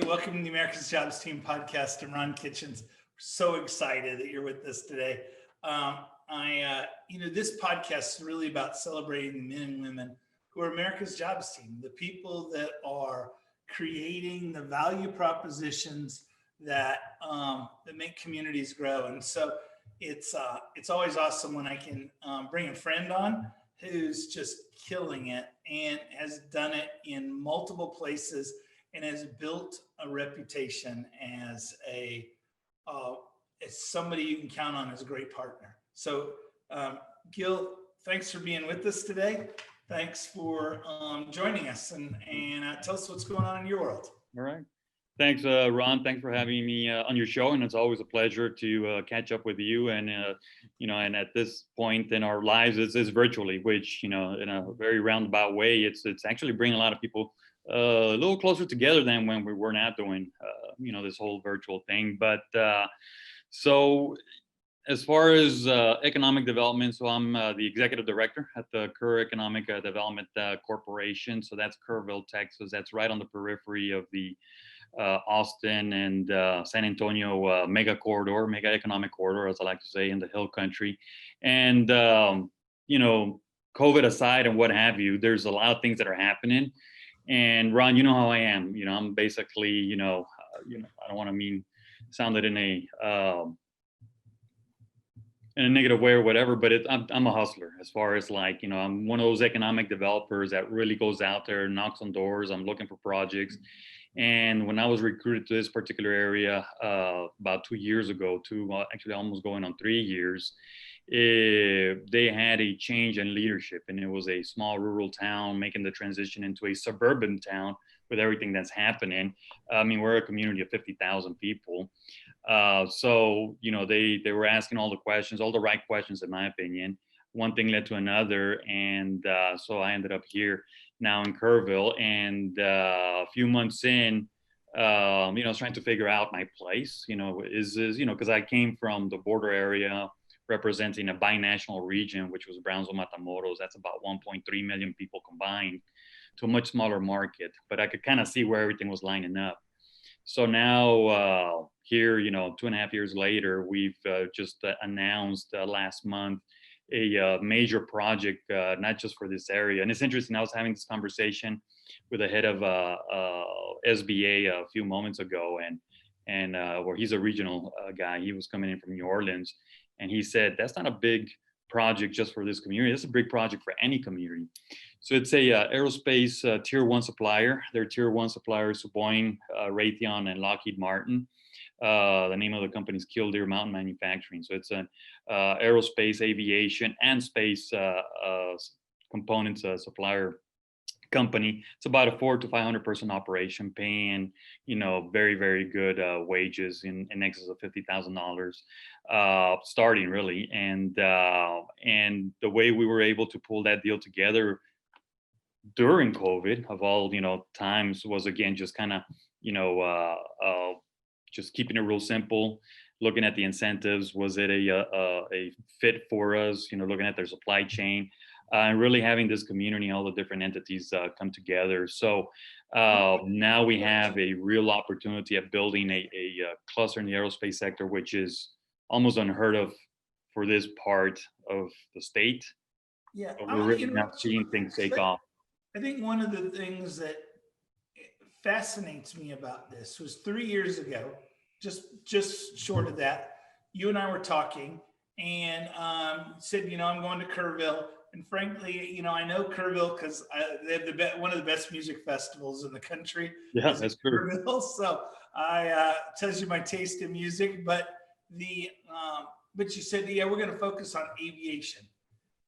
Hey, welcome to the America's Jobs Team podcast. I'm Ron Kitchens. We're so excited that you're with us today. This podcast is really about celebrating the men and women who are America's Jobs Team, the people that are creating the value propositions that make communities grow. And so it's always awesome when I can bring a friend on who's just killing it and has done it in multiple places and has built a reputation as somebody you can count on as a great partner. So, Gil, thanks for being with us today. Thanks for joining us and tell us what's going on in your world. All right. Thanks, Ron. Thanks for having me on your show, and it's always a pleasure to catch up with you. And and at this point in our lives, it's virtually, which in a very roundabout way, it's actually bringing a lot of people a little closer together than when we were not doing this whole virtual thing. But so as far as economic development, so I'm the executive director at the Kerr Economic Development Corporation. So that's Kerrville, Texas. That's right on the periphery of the Austin and San Antonio mega economic corridor, as I like to say, in the Hill Country. And COVID aside and what have you, there's a lot of things that are happening. And Ron, you know how I am. I'm basically, I don't want to sound it in a negative way or whatever, but I'm a hustler as far as I'm one of those economic developers that really goes out there, knocks on doors. I'm looking for projects. And when I was recruited to this particular area about 2 years ago, actually almost going on 3 years, they had a change in leadership, and it was a small rural town making the transition into a suburban town with everything that's happening. I mean, we're a community of 50,000 people. So they were asking all the questions, all the right questions, in my opinion. One thing led to another. And so I ended up here now in Kerrville, and a few months in, I was trying to figure out my place, because I came from the border area representing a binational region, which was Brownsville, Matamoros. That's about 1.3 million people combined, to a much smaller market, but I could kind of see where everything was lining up. So now here, 2.5 years later, we've just announced last month a major project, not just for this area. And it's interesting, I was having this conversation with the head of SBA a few moments ago, and where he's a regional guy. He was coming in from New Orleans, and he said, that's not a big project just for this community. It's a big project for any community. So it's a aerospace tier 1 supplier. Their tier 1 suppliers, Boeing, Raytheon, and Lockheed Martin. The name of the company is Killdeer Mountain Manufacturing. So it's an aerospace, aviation, and space components supplier company. It's about a 400 to 500 person operation, paying very, very good wages in excess of $50,000 starting, really. And the way we were able to pull that deal together during COVID, of all times, was again just kind of just keeping it real simple, looking at the incentives. Was it a fit for us? Looking at their supply chain. And really having this community, all the different entities come together. So now we have a real opportunity at building a cluster in the aerospace sector, which is almost unheard of for this part of the state. Yeah, but we're really not seeing things take off. I think one of the things that fascinates me about this was 3 years ago, just short of that, you and I were talking, and said, I'm going to Kerrville. And frankly, I know Kerrville because they have one of the best music festivals in the country. Yeah, that's true. Kerrville. So I tells you my taste in music. But but you said, yeah, we're going to focus on aviation,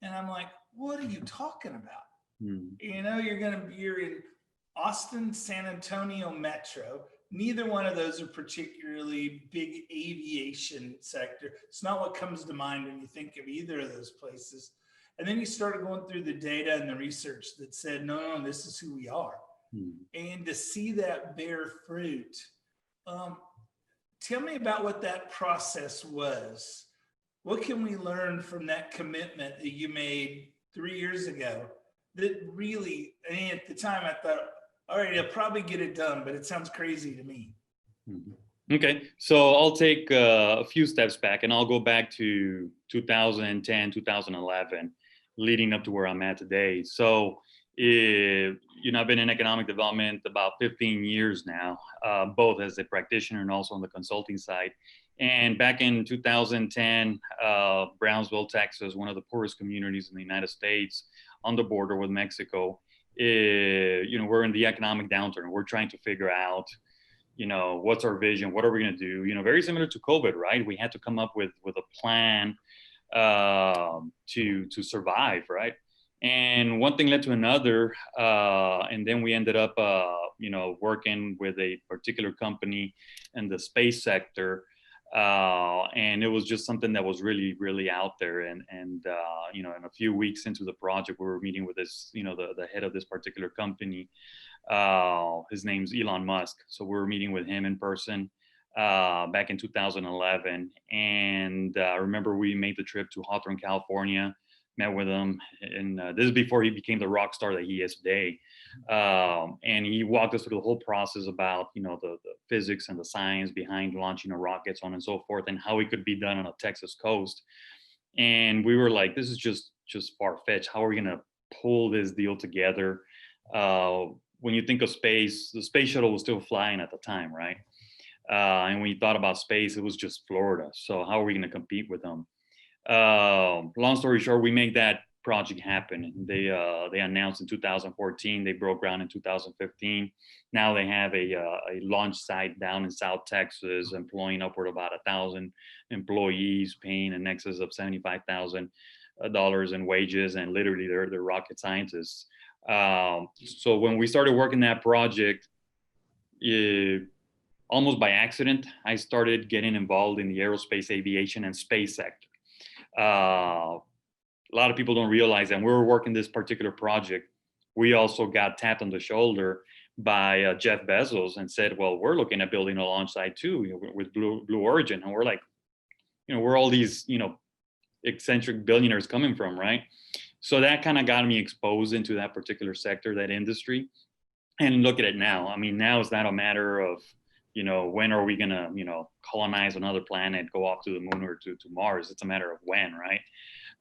and I'm like, what are you talking about? You're in Austin, San Antonio metro. Neither one of those are particularly big aviation sector. It's not what comes to mind when you think of either of those places. And then you started going through the data and the research that said, no, this is who we are. And to see that bear fruit, tell me about what that process was. What can we learn from that commitment that you made 3 years ago that really, at the time I thought, all right, he'll probably get it done, but it sounds crazy to me. Okay, so I'll take a few steps back and I'll go back to 2010, 2011, leading up to where I'm at today. So, I've been in economic development about 15 years now, both as a practitioner and also on the consulting side. And back in 2010, Brownsville, Texas, one of the poorest communities in the United States on the border with Mexico, we're in the economic downturn. We're trying to figure out, what's our vision? What are we going to do? Very similar to COVID, right? We had to come up with a plan to survive, right? And one thing led to another, and then we ended up, working with a particular company in the space sector, and it was just something that was really, really out there. And in a few weeks into the project, we were meeting with this, the head of this particular company. His name's Elon Musk. So we were meeting with him in person back in 2011. And I remember we made the trip to Hawthorne, California, met with him. And this is before he became the rock star that he is today. And he walked us through the whole process about, the physics and the science behind launching a rocket, so on and so forth, and how it could be done on a Texas coast. And we were like, this is just far-fetched. How are we going to pull this deal together? When you think of space, the space shuttle was still flying at the time, right? And when you thought about space, it was just Florida. So how are we going to compete with them? Long story short, we made that project happen. They announced in 2014. They broke ground in 2015. Now they have a launch site down in South Texas, employing upward about 1,000 employees, paying in excess of $75,000 in wages, and literally they're rocket scientists. So when we started working that project, almost by accident, I started getting involved in the aerospace, aviation, and space sector. A lot of people don't realize that when we were working this particular project, we also got tapped on the shoulder by Jeff Bezos and said, well, we're looking at building a launch site too, with Blue Origin. And we're like, where all these, eccentric billionaires coming from, right? So that kind of got me exposed into that particular sector, that industry. And look at it now. I mean, now it's not a matter of, when are we going to, colonize another planet, go off to the moon or to Mars. It's a matter of when, right?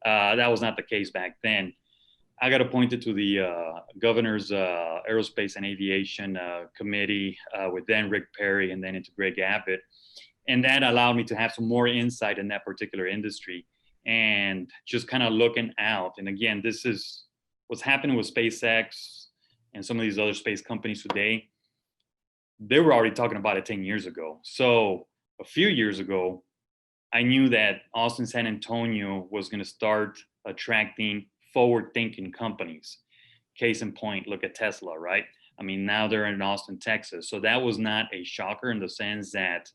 That was not the case back then. I got appointed to the governor's Aerospace and Aviation committee with then Rick Perry and then into Gregg Abbott. And that allowed me to have some more insight in that particular industry and just kind of looking out. And again, this is what's happening with SpaceX and some of these other space companies today. They were already talking about it 10 years ago. So a few years ago, I knew that Austin, San Antonio was going to start attracting forward-thinking companies. Case in point, look at Tesla, right? I mean, now they're in Austin, Texas. So that was not a shocker in the sense that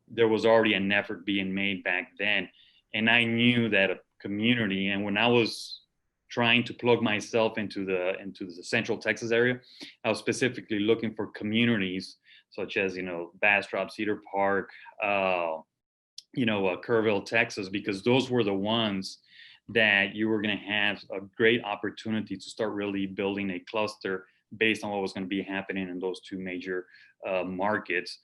there was already an effort being made back then. And I knew that a community, and when I was trying to plug myself into the Central Texas area, I was specifically looking for communities such as, Bastrop, Cedar Park, Kerrville, Texas, because those were the ones that you were going to have a great opportunity to start really building a cluster based on what was going to be happening in those two major markets,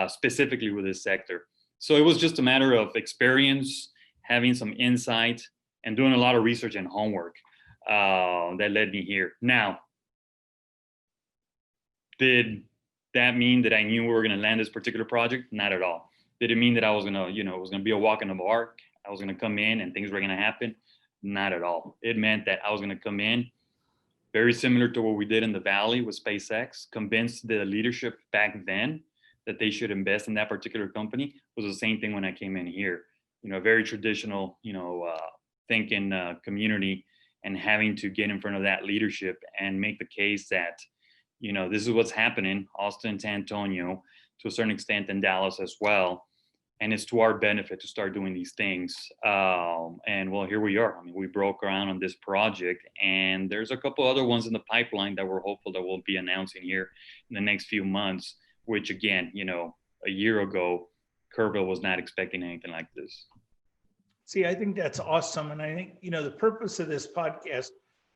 specifically with this sector. So it was just a matter of experience, having some insight, and doing a lot of research and homework that led me here. Now, did that mean that I knew we were going to land this particular project? Not at all. Did it mean that I was going to, it was going to be a walk in the park? I was going to come in and things were going to happen? Not at all. It meant that I was going to come in, very similar to what we did in the Valley with SpaceX, convinced the leadership back then that they should invest in that particular company. Was the same thing when I came in here. Very traditional, thinking community, and having to get in front of that leadership and make the case that, this is what's happening, Austin, San Antonio, to a certain extent in Dallas as well. And it's to our benefit to start doing these things. And well, here we are. I mean, we broke ground on this project, and there's a couple other ones in the pipeline that we're hopeful that we'll be announcing here in the next few months, which again, a year ago, Kerrville was not expecting anything like this. See, I think that's awesome. And I think, the purpose of this podcast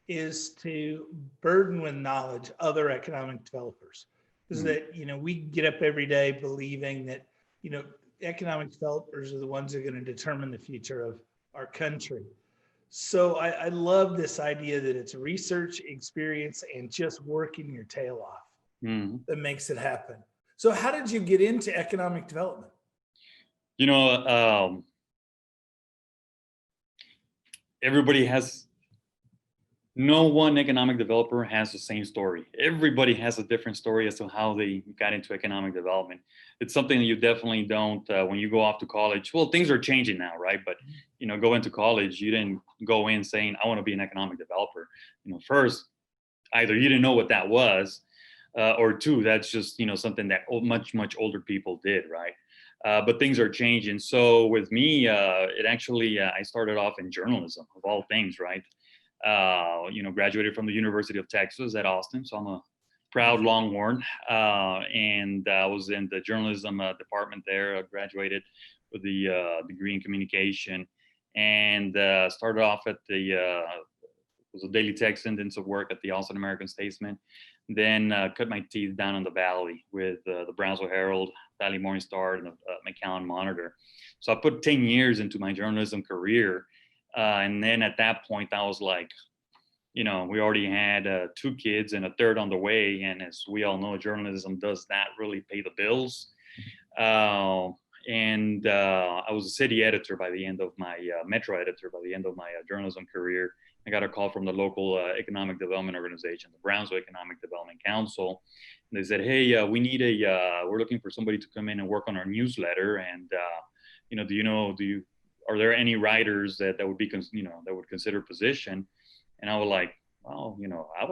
is to burden with knowledge other economic developers. Is that, we get up every day believing that, economic developers are the ones that are going to determine the future of our country. So I love this idea that it's research, experience, and just working your tail off that makes it happen. So how did you get into economic development? Everybody has, no one economic developer has the same story. Everybody has a different story as to how they got into economic development. It's something that you definitely don't, when you go off to college, well, things are changing now, right? But, go into college, you didn't go in saying, I want to be an economic developer. First, either you didn't know what that was, or two, that's just, something that much older people did, right? But things are changing. So with me, it actually, I started off in journalism of all things, right? Graduated from the University of Texas at Austin. So I'm a proud Longhorn. And I was in the journalism department there. I graduated with the degree in communication, and started off at was a Daily Texan, did some work at the Austin American Statesman. Then cut my teeth down in the Valley with the Brownsville Herald, Valley Morning Star, and the McAllen Monitor. So I put 10 years into my journalism career. And then at that point, I was like, we already had 2 kids and a third on the way. And as we all know, journalism does not really pay the bills. And I was a city editor by the end of my, metro editor by the end of my journalism career. I got a call from the local economic development organization, the Brownsville Economic Development Council. And they said, hey, we're looking for somebody to come in and work on our newsletter. And, are there any writers that would be, that would consider position? And I was like, well, I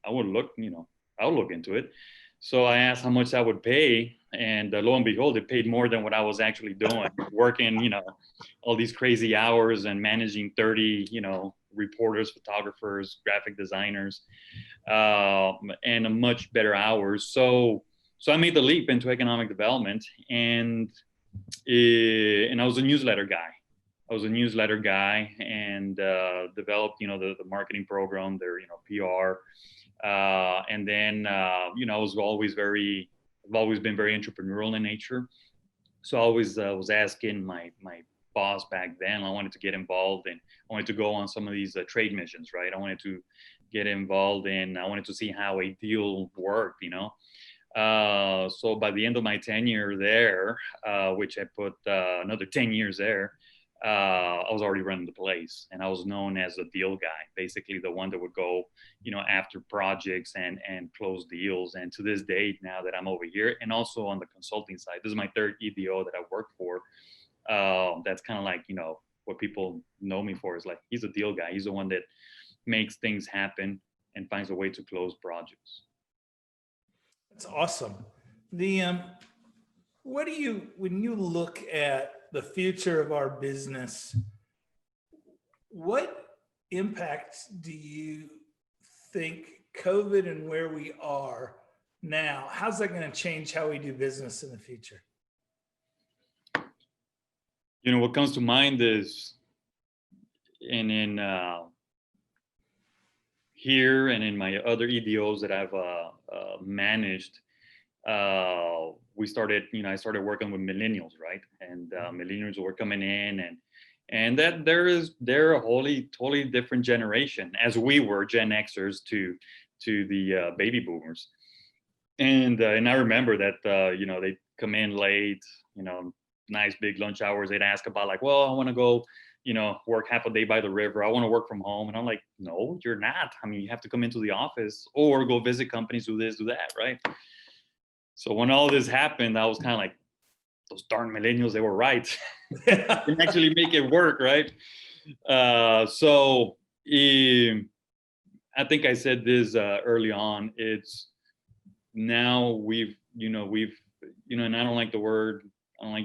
would look into it. So I asked how much I would pay, and lo and behold, it paid more than what I was actually doing, working, all these crazy hours and managing 30, reporters, photographers, graphic designers, and a much better hours. So I made the leap into economic development, and I was a newsletter guy. And developed, the marketing program, their, PR. And then, I've always been very entrepreneurial in nature. So I always was asking my boss back then, I wanted to get involved, and I wanted to go on some of these trade missions, right? I wanted to get involved in, I wanted to see how a deal worked, So by the end of my tenure there, which I put another 10 years there, I was already running the place, and I was known as the deal guy, basically the one that would go, after projects and close deals. And to this date, now that I'm over here, and also on the consulting side, this is my 3rd EDO that I've worked for. That's kind of like, what people know me for is like, he's a deal guy. He's the one that makes things happen and finds a way to close projects. That's awesome. What do you, when you look at the future of our business, what impact do you think COVID and where we are now, how's that going to change how we do business in the future? What comes to mind is in here and in my other EDOs that I've managed, I started working with millennials, right? And millennials were coming in, and that they're a totally different generation, as we were Gen Xers to the baby boomers. And I remember that they'd come in late, nice big lunch hours. They'd ask about like, well, I want to go, work half a day by the river. I want to work from home. And I'm like, no, you're not. I mean, you have to come into the office or go visit companies, do this, do that, right? So when all this happened, I was kind of like, those darn millennials, they were right. Can actually make it work, right? So I think I said this early on. It's now we've, and I don't like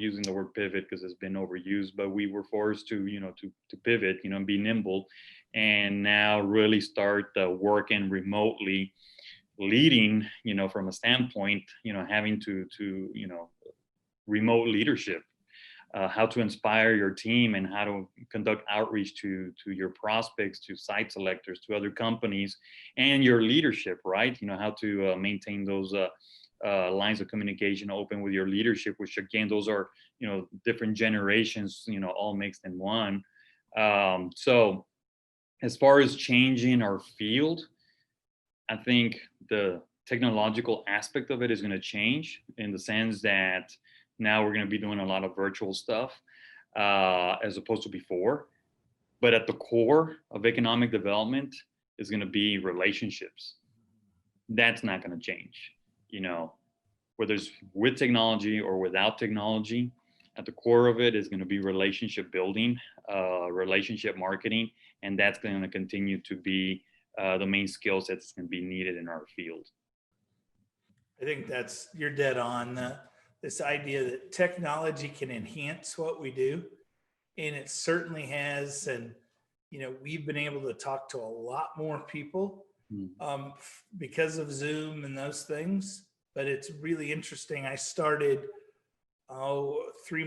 using the word pivot because it's been overused, but we were forced to, to pivot, and be nimble, and now really start working remotely, leading, from a standpoint, having to remote leadership. how to inspire your team, and how to conduct outreach to your prospects, to site selectors, to other companies, and your leadership, right? How to maintain those lines of communication open with your leadership, which again, those are, different generations, all mixed in one. So as far as changing our field, I think the technological aspect of it is going to change, in the sense that now we're going to be doing a lot of virtual stuff as opposed to before. But at the core of economic development is going to be relationships. That's not going to change, whether it's with technology or without technology. At the core of it is going to be relationship building, relationship marketing, and that's going to continue to be the main skill set that's going to be needed in our field. I think you're dead on. This idea that technology can enhance what we do, and it certainly has. And we've been able to talk to a lot more people because of Zoom and those things. But it's really interesting. I started 4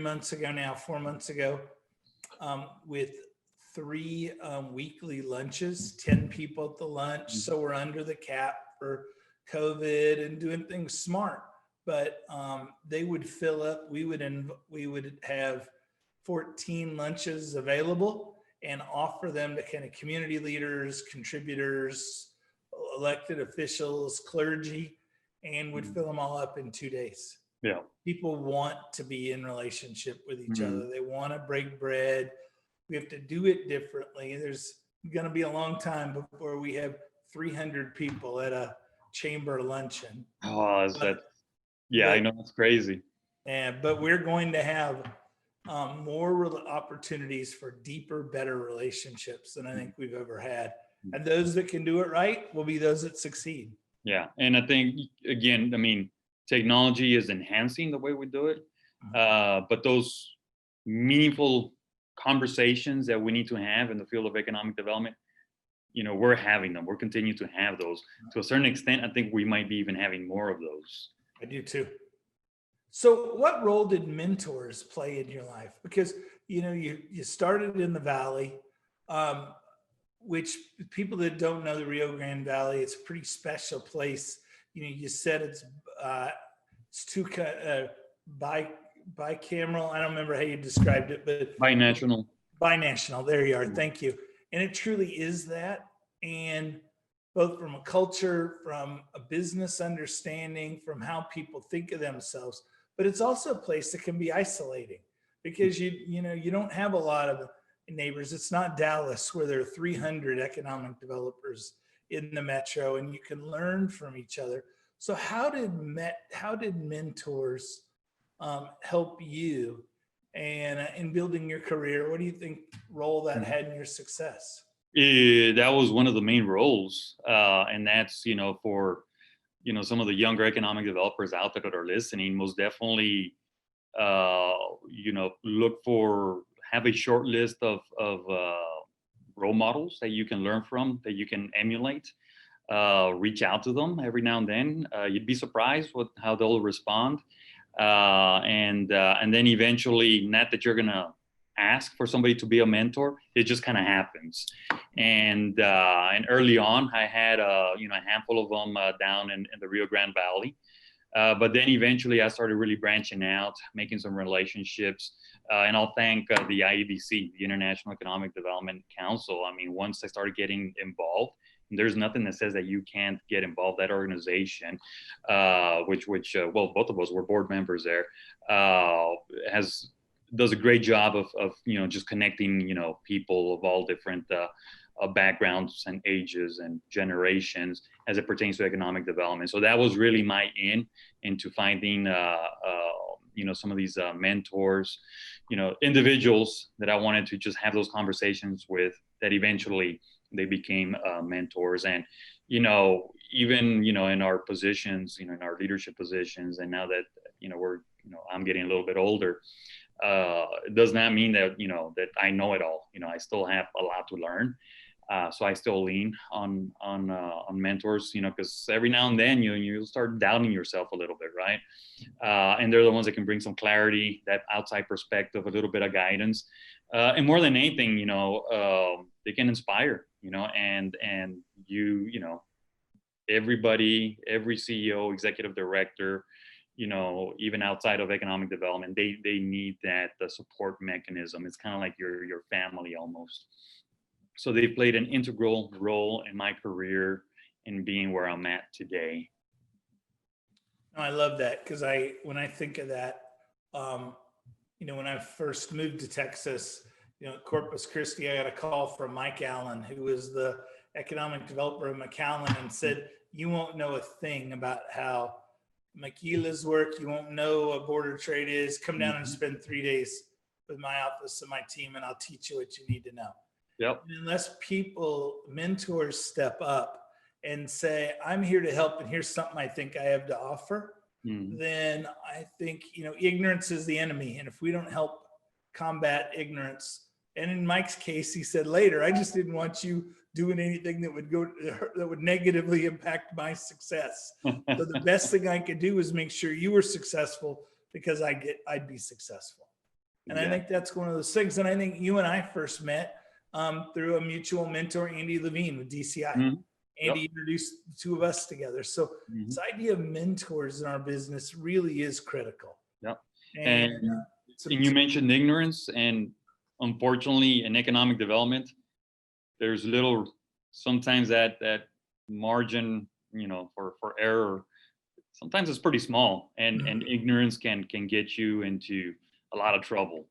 months ago with 3 weekly lunches, 10 people at the lunch. So we're under the cap for COVID and doing things smart. But they would fill up. We would have 14 lunches available and offer them to kind of community leaders, contributors, elected officials, clergy, and would fill them all up in 2 days. Yeah. People want to be in relationship with each other. They want to break bread. We have to do it differently. There's going to be a long time before we have 300 people at a chamber luncheon. Oh, is that? Yeah, I know, it's crazy. But we're going to have more opportunities for deeper, better relationships than I think we've ever had. And those that can do it right will be those that succeed. Yeah. And I think, again, technology is enhancing the way we do it. But those meaningful conversations that we need to have in the field of economic development, we're having them. We're continuing to have those. To a certain extent, I think we might be even having more of those. I do too. So what role did mentors play in your life? Because, you started in the Valley, which people that don't know the Rio Grande Valley, it's a pretty special place. You said it's bicameral. I don't remember how you described it, but binational. There you are. Thank you. And it truly is that. And both from a culture, from a business understanding, from how people think of themselves, but it's also a place that can be isolating because you don't have a lot of neighbors. It's not Dallas where there are 300 economic developers in the metro and you can learn from each other. So how did mentors help you and in building your career? What do you think role that had in your success? That was one of the main roles. And that's, for, some of the younger economic developers out there that are listening, most definitely, have a short list of role models that you can learn from, that you can emulate. Reach out to them every now and then. You'd be surprised how they'll respond. And then eventually, not that you're going to ask for somebody to be a mentor, it just kind of happens. And early on, I had a handful of them down in the Rio Grande Valley. But then eventually I started really branching out, making some relationships. And I'll thank the IEDC, the International Economic Development Council. Once I started getting involved, there's nothing that says that you can't get involved. That organization, which both of us were board members there, does a great job of just connecting people of all different backgrounds and ages and generations as it pertains to economic development. So that was really my into finding some of these mentors, individuals that I wanted to just have those conversations with, that eventually they became mentors. And even in our positions, in our leadership positions, and now that I'm getting a little bit older, it does not mean that that I know it all. I still have a lot to learn. So I still lean on mentors, because every now and then you'll start doubting yourself a little bit, right? And they're the ones that can bring some clarity, that outside perspective, a little bit of guidance, and more than anything, they can inspire, and everybody, every CEO, executive director, even outside of economic development, they need that the support mechanism. It's kind of like your family almost. So they played an integral role in my career in being where I'm at today. I love that, because when I think of that, when I first moved to Texas, Corpus Christi, I got a call from Mike Allen, who was the economic developer of McAllen, and said, "You won't know a thing about how Maquila's work. You won't know what border trade is. Come down and spend 3 days with my office and my team, and I'll teach you what you need to know." Yep. And unless mentors step up and say, "I'm here to help, and here's something I think I have to offer," then I think, ignorance is the enemy. And if we don't help combat ignorance, and in Mike's case, he said later, "I just didn't want you doing anything that would negatively impact my success. So the best thing I could do is make sure you were successful, because I'd be successful." And I think that's one of those things. And I think you and I first met through a mutual mentor, Andy Levine, with DCI. Andy introduced the two of us together. So this idea of mentors in our business really is critical. Yep. And you mentioned ignorance, and unfortunately in economic development, there's sometimes that margin, for error, sometimes it's pretty small, and ignorance can get you into a lot of trouble.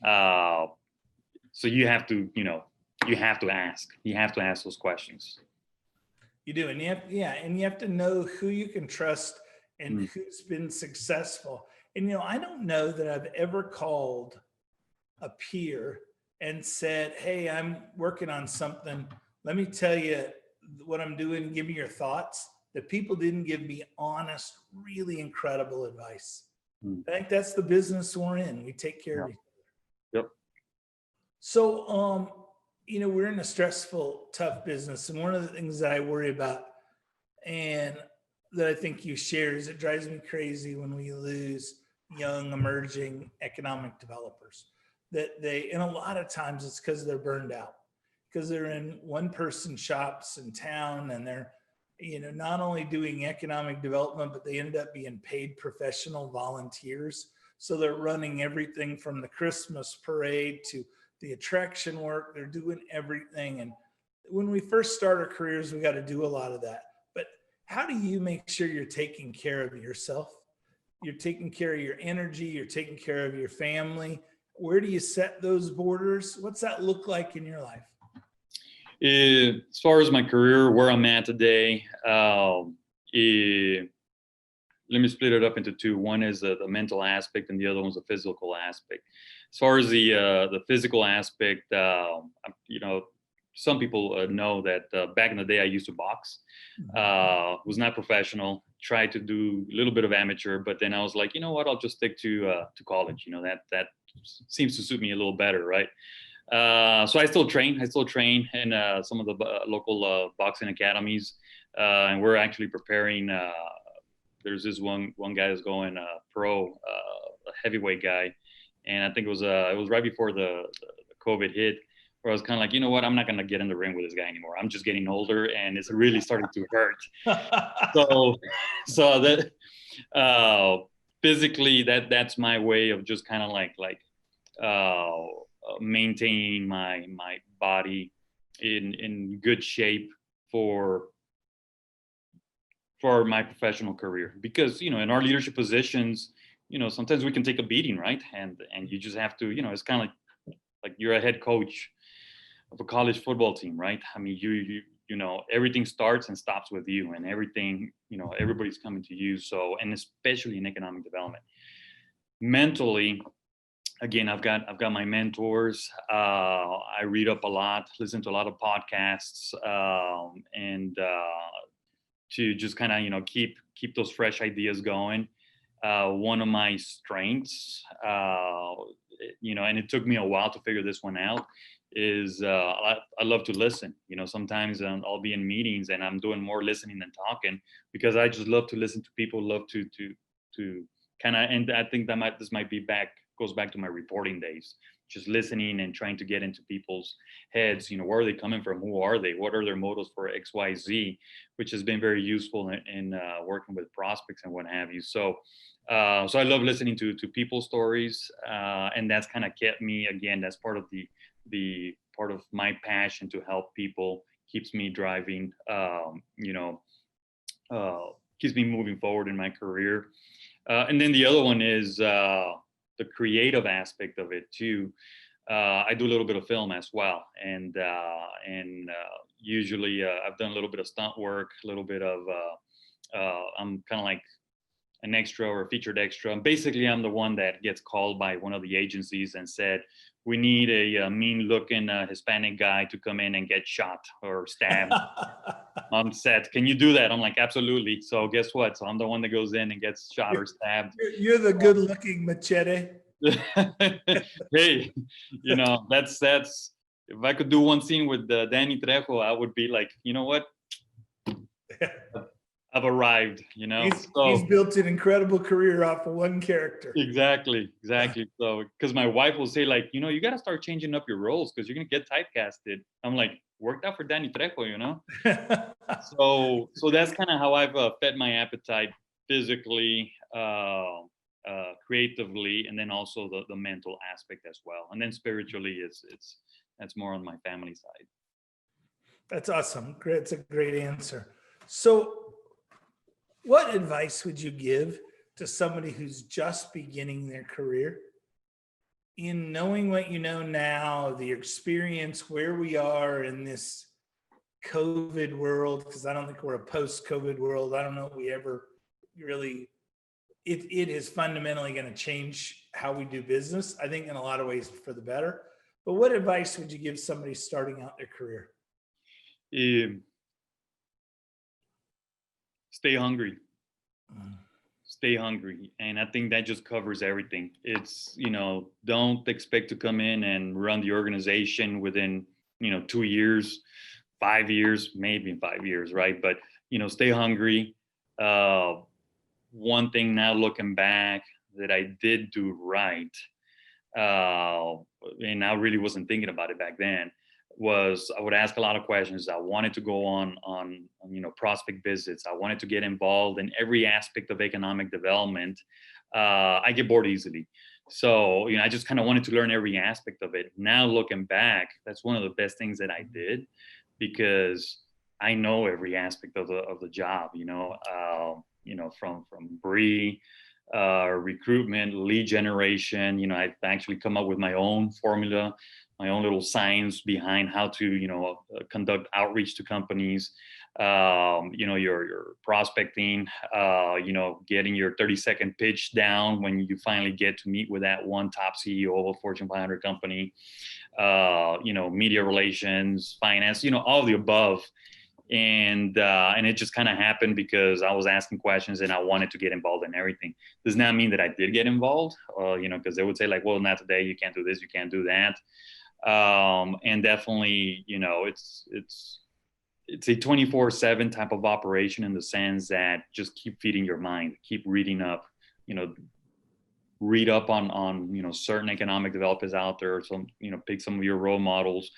So you have to ask those questions. You do. And you have to know who you can trust and who's been successful. And, I don't know that I've ever called a peer and said, "Hey, I'm working on something. Let me tell you what I'm doing. Give me your thoughts." That people didn't give me honest, really incredible advice. I think that's the business we're in. We take care of each other. Yep. So, we're in a stressful, tough business. And one of the things that I worry about, and that I think you share, is it drives me crazy when we lose young, emerging economic developers. And a lot of times it's because they're burned out, because they're in one-person shops in town, and they're, not only doing economic development, but they ended up being paid professional volunteers. So they're running everything from the Christmas parade to the attraction work. They're doing everything. And when we first start our careers, we got to do a lot of that. But how do you make sure you're taking care of yourself? You're taking care of your energy. You're taking care of your family. Where do you set those borders? What's that look like in your life? As far as my career, where I'm at today, let me split it up into two. One is the mental aspect, and the other one's the physical aspect. As far as the physical aspect, some people know that back in the day I used to box. Was not professional. Tried to do a little bit of amateur, but then I was like, you know what? I'll just stick to college. That seems to suit me a little better, right? So I still train in some of the local boxing academies, and we're actually preparing. There's this one guy that's going pro, a heavyweight guy, and I think it was right before the COVID hit, where I was kind of like, you know what, I'm not gonna get in the ring with this guy anymore. I'm just getting older, and it's really starting to hurt. so that physically, that's my way of just kind of like maintaining my body in good shape for my professional career, because in our leadership positions, sometimes we can take a beating, right? And you just have to, it's kind of like you're a head coach of a college football team, right? I mean, you everything starts and stops with you, and everything, everybody's coming to you. So, and especially in economic development, mentally, again, I've got my mentors. I read up a lot, listen to a lot of podcasts, and to just kind of keep those fresh ideas going. One of my strengths, and it took me a while to figure this one out, is I love to listen. You know, sometimes I'll be in meetings and I'm doing more listening than talking, because I just love to listen to people, love to kind of, and I think this might be goes back to my reporting days, just listening and trying to get into people's heads. You know, where are they coming from? Who are they? What are their motives for XYZ? Which has been very useful in working with prospects and what have you. So I love listening to people's stories, and that's kind of kept me, again, that's part of the part of my passion to help people, keeps me driving, keeps me moving forward in my career. And then the other one is the creative aspect of it too. I do a little bit of film as well, and usually I've done a little bit of stunt work, a little bit of I'm kind of like an extra or a featured extra. And basically, I'm the one that gets called by one of the agencies and said, we need a mean-looking Hispanic guy to come in and get shot or stabbed on set. Can you do that? I'm like, absolutely. So guess what? So I'm the one that goes in and gets shot or stabbed. You're the good-looking machete. Hey, you know, that's if I could do one scene with Danny Trejo, I would be like, you know what? I've arrived, you know. He's built an incredible career off of one character. Exactly. So, because my wife will say, like, you know, you got to start changing up your roles because you're gonna get typecasted. I'm like, worked out for Danny Trejo, you know. So that's kind of how I've fed my appetite physically, creatively, and then also the mental aspect as well. And then spiritually, that's more on my family side. That's awesome. Great. It's a great answer. So, what advice would you give to somebody who's just beginning their career, in knowing what you know now, the experience, where we are in this COVID world? Because I don't think we're a post-COVID world. I don't know if we ever really, it is fundamentally going to change how we do business, I think, in a lot of ways for the better. But what advice would you give somebody starting out their career? Stay hungry. Stay hungry. And I think that just covers everything. It's, you know, don't expect to come in and run the organization within, 2 years, 5 years, maybe 5 years, right? But, stay hungry. One thing now looking back that I did do right, and I really wasn't thinking about it back then, was I would ask a lot of questions. I wanted to go on prospect visits. I wanted to get involved in every aspect of economic development. I get bored easily. So, I just kind of wanted to learn every aspect of it. Now looking back, that's one of the best things that I did, because I know every aspect of the job, from BRE, recruitment, lead generation. I've actually come up with my own formula, my own little science behind how to, conduct outreach to companies, your prospecting, getting your 30-second pitch down when you finally get to meet with that one top CEO of a Fortune 500 company, media relations, finance, all of the above. And it just kind of happened because I was asking questions and I wanted to get involved in everything. Does not mean that I did get involved, because they would say like, well, not today, you can't do this, you can't do that. And definitely, it's a 24/7 type of operation, in the sense that just keep feeding your mind, keep reading up, read up on certain economic developers out there. So, pick some of your role models.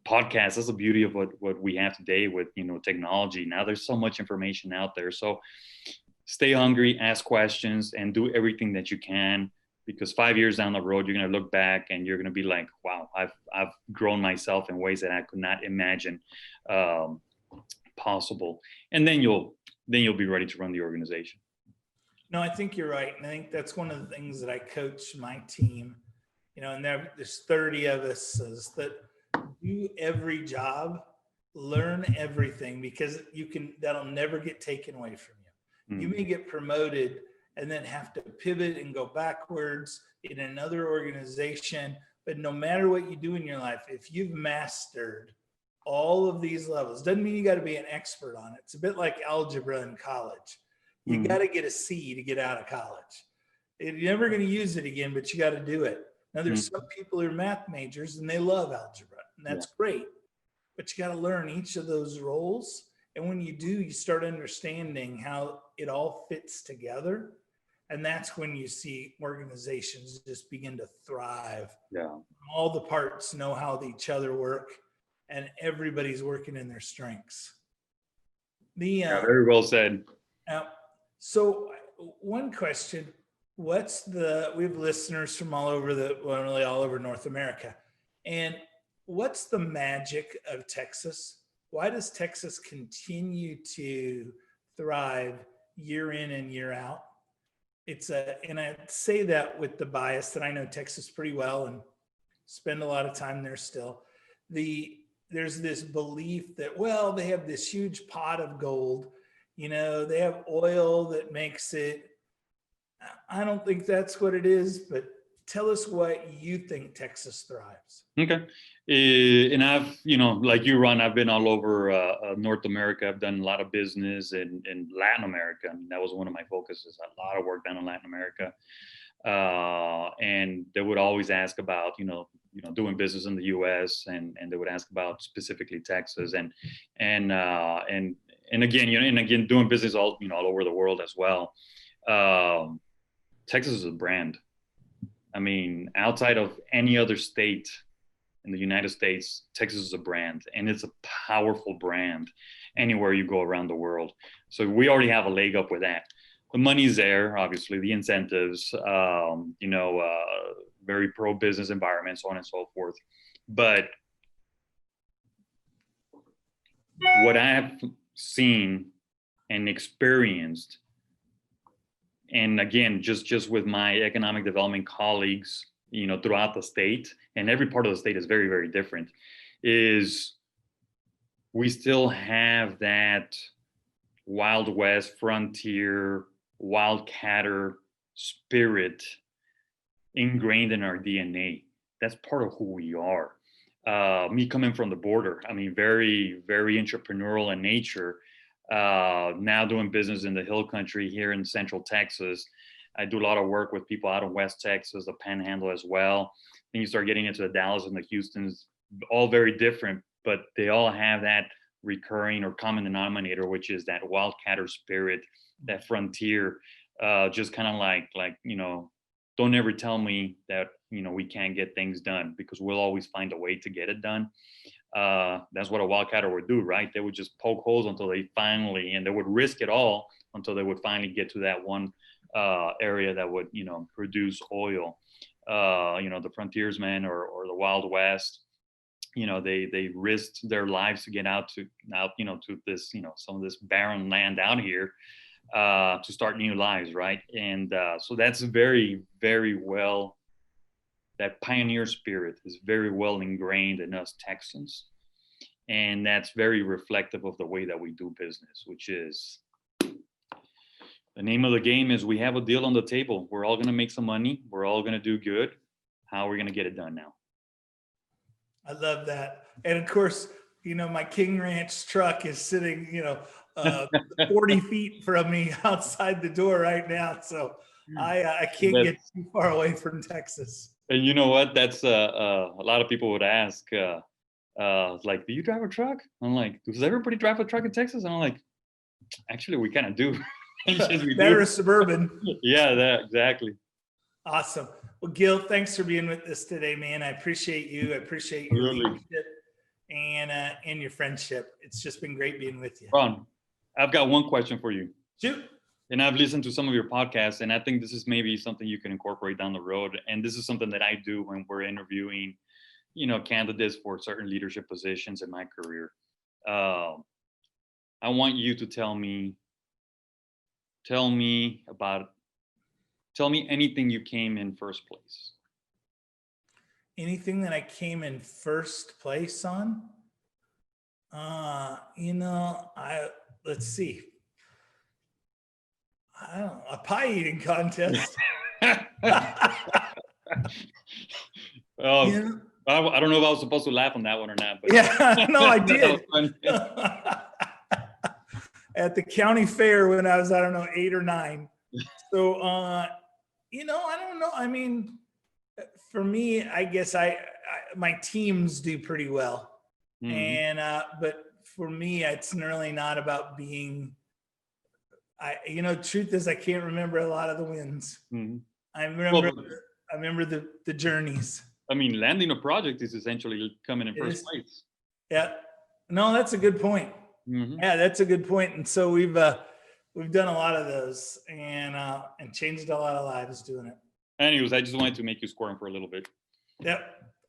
Podcasts, that's the beauty of what we have today with, technology. Now there's so much information out there. So stay hungry, ask questions, and do everything that you can, because 5 years down the road, you're going to look back and you're going to be like, wow, I've grown myself in ways that I could not imagine possible. And then you'll be ready to run the organization. No, I think you're right. And I think that's one of the things that I coach my team, and there's 30 of us, is that do every job, learn everything, because that'll never get taken away from you. Mm. You may get promoted and then have to pivot and go backwards in another organization. But no matter what you do in your life, if you've mastered all of these levels, doesn't mean you got to be an expert on it. It's a bit like algebra in college. You got to get a C to get out of college. You're never going to use it again, but you got to do it. Now, there's some people who are math majors and they love algebra. and that's great. But you got to learn each of those roles. And when you do, you start understanding how it all fits together. And that's when you see organizations just begin to thrive. Yeah. All the parts know how each other work, and everybody's working in their strengths. Yeah, very well said. So one question, we have listeners from all over North America. And what's the magic of Texas? Why does Texas continue to thrive year in and year out? And I say that with the bias that I know Texas pretty well and spend a lot of time there still. There's this belief that, well, they have this huge pot of gold, they have oil that makes it. I don't think that's what it is, but tell us what you think Texas thrives. Okay. And I've, like you, Ron, I've been all over North America. I've done a lot of business in Latin America. I mean, that was one of my focuses, a lot of work done in Latin America. And they would always ask about, doing business in the U.S. and they would ask about specifically Texas and again, doing business all over the world as well. Texas is a brand. I mean, outside of any other state in the United States, Texas is a brand, and it's a powerful brand anywhere you go around the world. So we already have a leg up with that. The money's there, obviously, the incentives, very pro-business environment, so on and so forth. But what I have seen and experienced, and again, just with my economic development colleagues, throughout the state, and every part of the state is very, very different, is we still have that Wild West, frontier, wildcatter spirit ingrained in our DNA. That's part of who we are. Me coming from the border, I mean, very, very entrepreneurial in nature. Now doing business in the Hill Country here in Central Texas. I do a lot of work with people out of West Texas, the Panhandle as well. Then you start getting into the Dallas and the Houstons, all very different, but they all have that recurring or common denominator, which is that wildcatter spirit, that frontier. Just kind of like don't ever tell me that we can't get things done, because we'll always find a way to get it done. That's what a wildcatter would do, right? They would just poke holes until they finally, and they would risk it all until they would finally get to that one area that would produce oil. The frontiersmen or the Wild West, they risked their lives to get out to this some of this barren land out here to start new lives, right? And so that's very, very well, that pioneer spirit is very well ingrained in us Texans, and that's very reflective of the way that we do business, which is, the name of the game is, we have a deal on the table. We're all going to make some money. We're all going to do good. How are we going to get it done now? I love that. And of course, my King Ranch truck is sitting, 40 feet from me outside the door right now. So I can't get too far away from Texas. And you know what? That's a lot of people would ask, like, do you drive a truck? I'm like, does everybody drive a truck in Texas? And I'm like, actually, we kind of do. Better Suburban. Yeah, that exactly. Awesome. Well, Gil, thanks for being with us today, man. I appreciate you. I appreciate your leadership and your friendship. It's just been great being with you. Ron, I've got one question for you. Shoot. And I've listened to some of your podcasts, and I think this is maybe something you can incorporate down the road. And this is something that I do when we're interviewing, candidates for certain leadership positions in my career. I want you to tell me anything you came in first place. Anything that I came in first place on? Let's see. I don't know, a pie eating contest. I don't know if I was supposed to laugh on that one or not. But yeah, no, I did. At the county fair when I was, 8 or 9. So, I don't know. I mean, For me, I guess my teams do pretty well. Mhm. And but for me, it's really not about being. Truth is, I can't remember a lot of the wins. Mhm. I remember, Well, I remember the journeys. I mean, landing a project is essentially coming in It first is. place. Yeah. No, that's a good point. Mhm. Yeah, that's a good point. And so we've done a lot of those and changed a lot of lives doing it. Anyways, I just wanted to make you squirm for a little bit. Yep.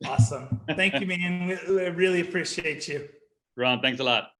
Awesome. Thank you, man. I really appreciate you. Ron, thanks a lot.